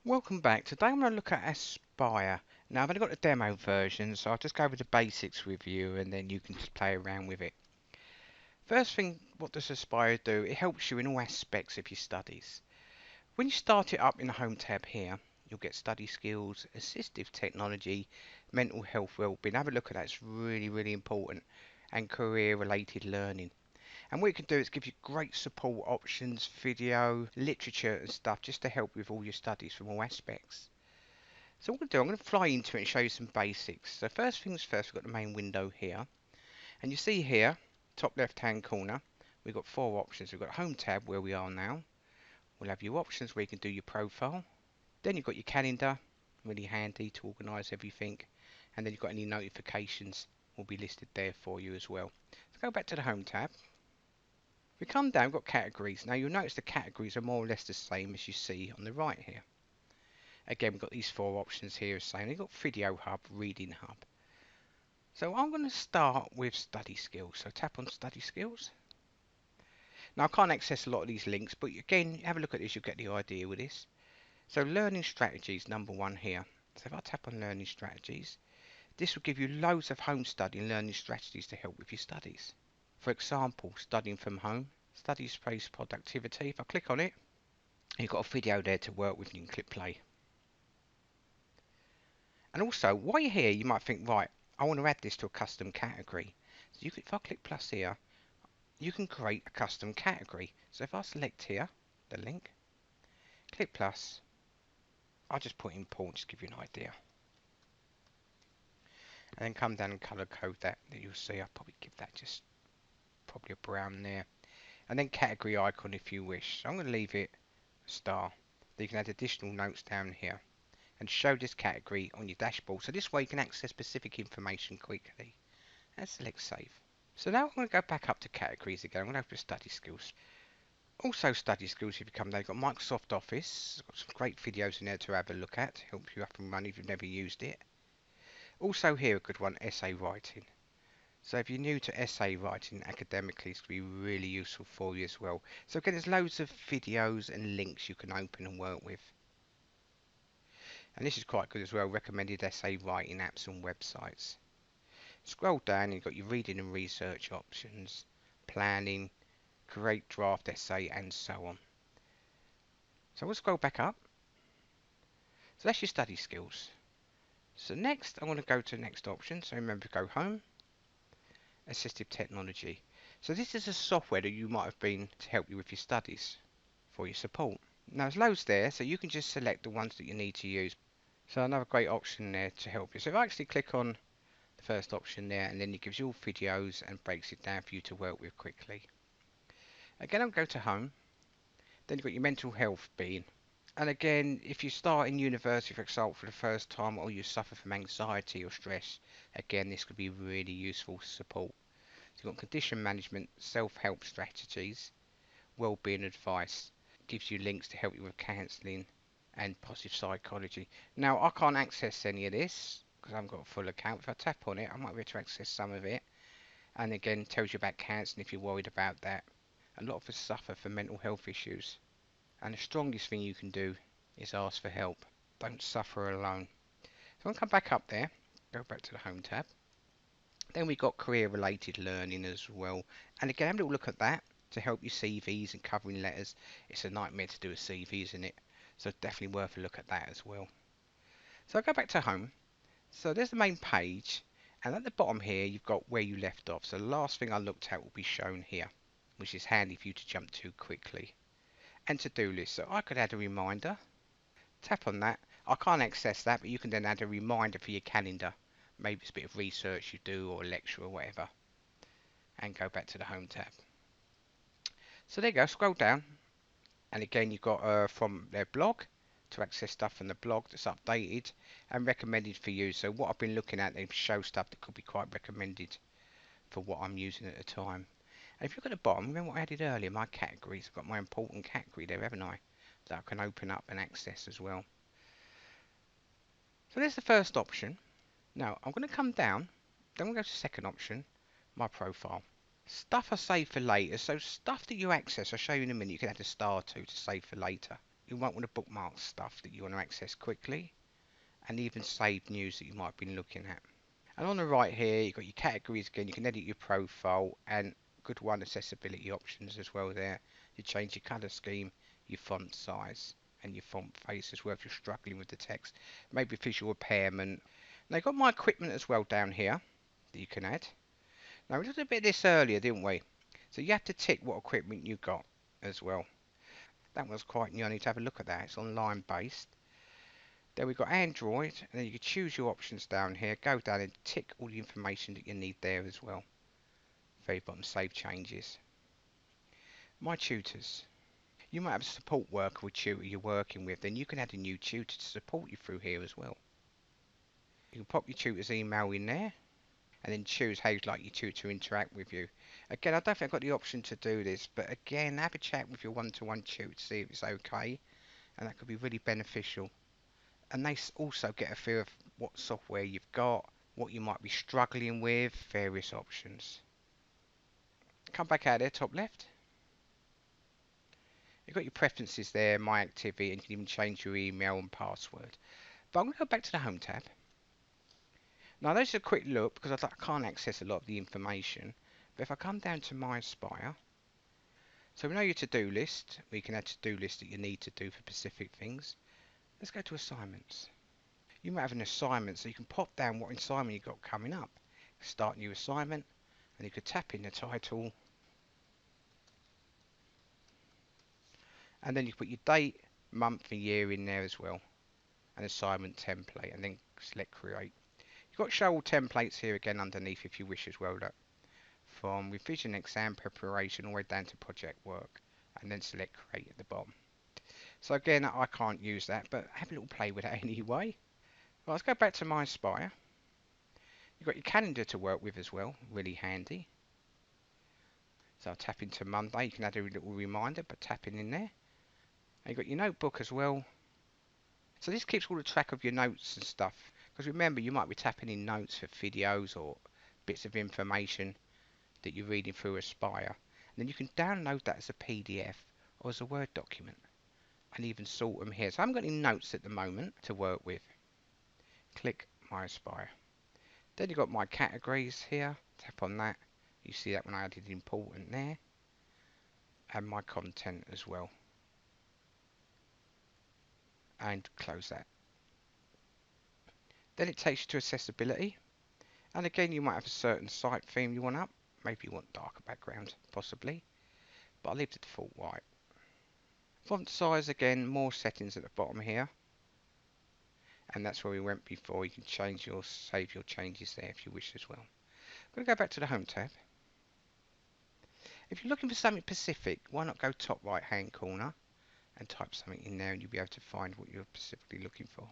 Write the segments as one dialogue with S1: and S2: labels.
S1: Welcome back. Today I'm going to look at Aspire. Now I've only got the demo version, so I'll just go over the basics with you and then you can just play around with it. First thing, what does Aspire do? It helps you in all aspects of your studies. When you start it up in the Home tab here, you'll get study skills, assistive technology, mental health wellbeing. Have a look at that, it's really important. And career related learning. And what you can do is give you great support options, video, literature and stuff just to help with all your studies from all aspects. So what I'm going to do, I'm going to fly into it and show you some basics. So first things first, we've got the main window here. And you see here, top left hand corner, we've got four options. We've got Home tab where we are now. We'll have your options where you can do your profile. Then you've got your calendar, really handy to organise everything. And then you've got any notifications will be listed there for you as well. So go back to the Home tab. If we come down, we've got categories. Now you'll notice the categories are more or less the same as you see on the right here. Again, we've got these four options here saying we've got Video Hub, Reading Hub. So I'm going to start with Study Skills. So tap on Study Skills. Now I can't access a lot of these links, but again, have a look at this, you'll get the idea with this. So Learning Strategies, number one here. So if I tap on Learning Strategies, this will give you loads of home study and learning strategies to help with your studies. For example, studying from home, study space productivity. If I click on it, you've got a video there to work with and you can click play. And also, while you're here, you might think, right, I want to add this to a custom category. So you can, if I click plus here, you can create a custom category. So if I select here, the link, click plus, I'll just put import, just give you an idea. And then come down and colour code that you'll see. I'll probably give that just probably a brown there. And then category icon if you wish. So I'm going to leave it a star. So you can add additional notes down here and show this category on your dashboard. So this way you can access specific information quickly. And select save. So now I'm going to go back up to categories again. I'm going to open study skills. Also study skills, if you come there, you've got Microsoft Office. Got some great videos in there to have a look at. Help you up and run if you've never used it. Also here a good one, essay writing. So if you're new to essay writing academically, it's going to be really useful for you as well. So again, there's loads of videos and links you can open and work with. And this is quite good as well, recommended essay writing apps and websites. Scroll down and you've got your reading and research options, planning, create draft essay and so on. So we'll scroll back up. So that's your study skills. So next I want to go to the next option. So remember to go home, assistive technology. So this is a software that you might have been to help you with your studies for your support. Now there's loads there, so you can just select the ones that you need to use. So another great option there to help you. So if I actually click on the first option there, and then it gives you all videos and breaks it down for you to work with quickly. Again, I'll go to home. Then you've got your mental health being. And again, if you start in university, for example, for the first time, or you suffer from anxiety or stress, again, this could be really useful support. So you've got condition management, self-help strategies, well-being advice. It gives you links to help you with counselling and positive psychology. Now, I can't access any of this because I haven't got a full account. If I tap on it, I might be able to access some of it. And again, it tells you about counselling if you're worried about that. A lot of us suffer from mental health issues. And the strongest thing you can do is ask for help. Don't suffer alone. So I'll come back up there, go back to the Home tab. Then we've got career related learning as well. And again, have a little look at that to help your CVs and covering letters. It's a nightmare to do a CV, isn't it? So definitely worth a look at that as well. So I'll go back to home. So there's the main page. And at the bottom here, you've got where you left off. So the last thing I looked at will be shown here, which is handy for you to jump to quickly. And to-do list. So I could add a reminder. Tap on that. I can't access that, but you can then add a reminder for your calendar. Maybe it's a bit of research you do or a lecture or whatever. And go back to the Home tab. So there you go, scroll down. And again, you've got from their blog to access stuff from the blog that's updated and recommended for you. So what I've been looking at, they show stuff that could be quite recommended for what I'm using at the time. And if you look at the bottom, remember what I added earlier, my categories. I've got my important category there, haven't I? That I can open up and access as well. So there's the first option. Now I'm going to come down, then we'll go to the second option, my profile. Stuff I save for later, so stuff that you access, I'll show you in a minute, you can add a star to save for later. You might want to bookmark stuff that you want to access quickly, and even save news that you might have been looking at. And on the right here, you've got your categories again. You can edit your profile, and good one, accessibility options as well there. You change your colour scheme, your font size, and your font face as well if you're struggling with the text. Maybe visual impairment. Now, you've got my equipment as well down here that you can add. Now, we did a bit of this earlier, didn't we? So you have to tick what equipment you got as well. That was quite new. I need to have a look at that. It's online based. Then we've got Android, and then you can choose your options down here. Go down and tick all the information that you need there as well. Very bottom, save changes. My tutors. You might have a support worker or tutor you're working with. Then you can add a new tutor to support you through here as well. You can pop your tutor's email in there, and then choose how you'd like your tutor to interact with you. Again, I don't think I've got the option to do this, but again, have a chat with your one-to-one tutor to see if it's okay, and that could be really beneficial. And they also get a feel of what software you've got, what you might be struggling with, various options. Come back out there, top left. You've got your preferences there, my activity, and you can even change your email and password. But I'm going to go back to the home tab. Now, there's a quick look because I can't access a lot of the information. But if I come down to My Aspire, so we know your to-do list. We can add to-do list that you need to do for specific things. Let's go to assignments. You might have an assignment, so you can pop down what assignment you've got coming up. Start new assignment, and you could tap in the title, and then you put your date, month, and year in there as well, an assignment template, and then select create. You've got show all templates here again underneath if you wish as well. Look, from revision, exam preparation, all the way down to project work, and then select create at the bottom. So again, I can't use that, but have a little play with that anyway. Well, let's go back to My Aspire. You've got your calendar to work with as well, really handy. So I'll tap into Monday. You can add a little reminder by tapping in there. And you've got your notebook as well. So this keeps all the track of your notes and stuff. Because remember, you might be tapping in notes for videos or bits of information that you're reading through Aspire. And then you can download that as a PDF or as a Word document. And even sort them here. So I haven't got any notes at the moment to work with. Click My Aspire. Then you've got my categories here. Tap on that. You see that when I added important there. And my content as well. And close that. Then it takes you to accessibility. And again, you might have a certain site theme you want up. Maybe you want darker background, possibly. But I'll leave the default white. Font size, again, more settings at the bottom here. And that's where we went before. You can save your changes there if you wish as well. I'm going to go back to the Home tab. If you're looking for something specific, why not go top right hand corner and type something in there and you'll be able to find what you're specifically looking for.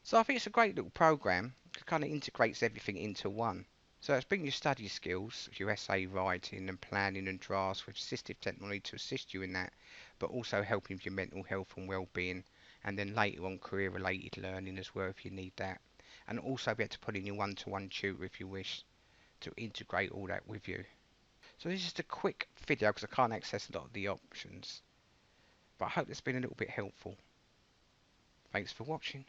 S1: So I think it's a great little program. It kind of integrates everything into one. So it's bringing your study skills, your essay writing and planning and drafts with assistive technology to assist you in that, but also helping with your mental health and well-being, and then later on career-related learning as well if you need that. And also be able to put in your one-to-one tutor if you wish to integrate all that with you. So this is just a quick video because I can't access a lot of the options. But I hope it's been a little bit helpful. Thanks for watching.